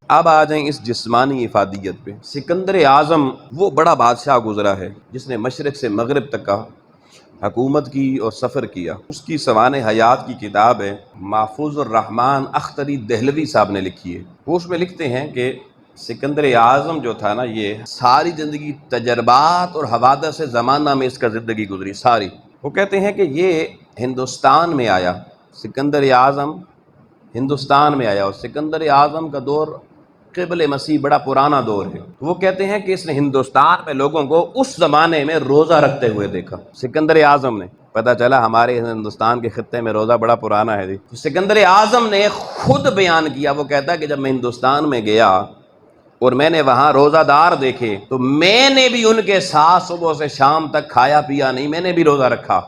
اب آ جائیں اس جسمانی افادیت پہ۔ سکندر اعظم وہ بڑا بادشاہ گزرا ہے جس نے مشرق سے مغرب تک کا حکومت کی اور سفر کیا۔ اس کی سوانح حیات کی کتاب ہے، محفوظ الرحمن اختری دہلوی صاحب نے لکھی ہے۔ وہ اس میں لکھتے ہیں کہ سکندر اعظم جو تھا نا، یہ ساری زندگی تجربات اور حوادث زمانہ میں اس کا زندگی گزری ساری۔ وہ کہتے ہیں کہ یہ ہندوستان میں آیا، سکندر اعظم ہندوستان میں آیا، اور سکندر اعظم کا دور قبل مسیح بڑا پرانا دور ہے۔ وہ کہتے ہیں کہ اس نے ہندوستان میں لوگوں کو اس زمانے میں روزہ رکھتے ہوئے دیکھا، سکندر اعظم نے۔ پتہ چلا ہمارے ہندوستان کے خطے میں روزہ بڑا پرانا ہے۔ سکندر اعظم نے خود بیان کیا، وہ کہتا ہے کہ جب میں ہندوستان میں گیا اور میں نے وہاں روزہ دار دیکھے تو میں نے بھی ان کے ساتھ صبح سے شام تک کھایا پیا نہیں، میں نے بھی روزہ رکھا۔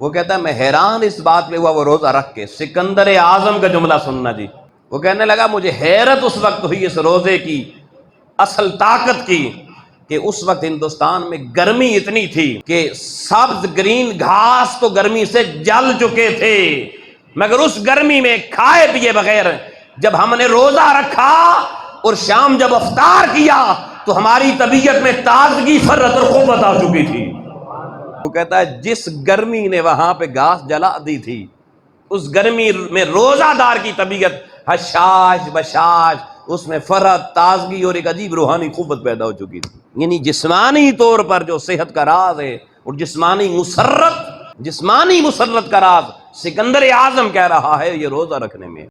وہ کہتا ہے میں حیران اس بات پہ ہوا، وہ روزہ رکھ کے۔ سکندر اعظم کا جملہ سننا جی۔ وہ کہنے لگا مجھے حیرت اس وقت ہوئی اس روزے کی، اصل طاقت کی، کہ اس وقت ہندوستان میں گرمی اتنی تھی کہ سبز گرین گھاس تو گرمی سے جل چکے تھے، مگر اس گرمی میں کھائے پیے بغیر جب ہم نے روزہ رکھا اور شام جب افطار کیا تو ہماری طبیعت میں تازگی، فرت اور قوت آ چکی تھی۔ وہ کہتا ہے جس گرمی نے وہاں پہ گھاس جلا دی تھی، اس گرمی میں روزہ دار کی طبیعت حشاش بشاش، اس میں فرت، تازگی اور ایک عجیب روحانی قوت پیدا ہو چکی تھی۔ یعنی جسمانی طور پر جو صحت کا راز ہے اور جسمانی مسرت کا راز سکندر اعظم کہہ رہا ہے یہ روزہ رکھنے میں۔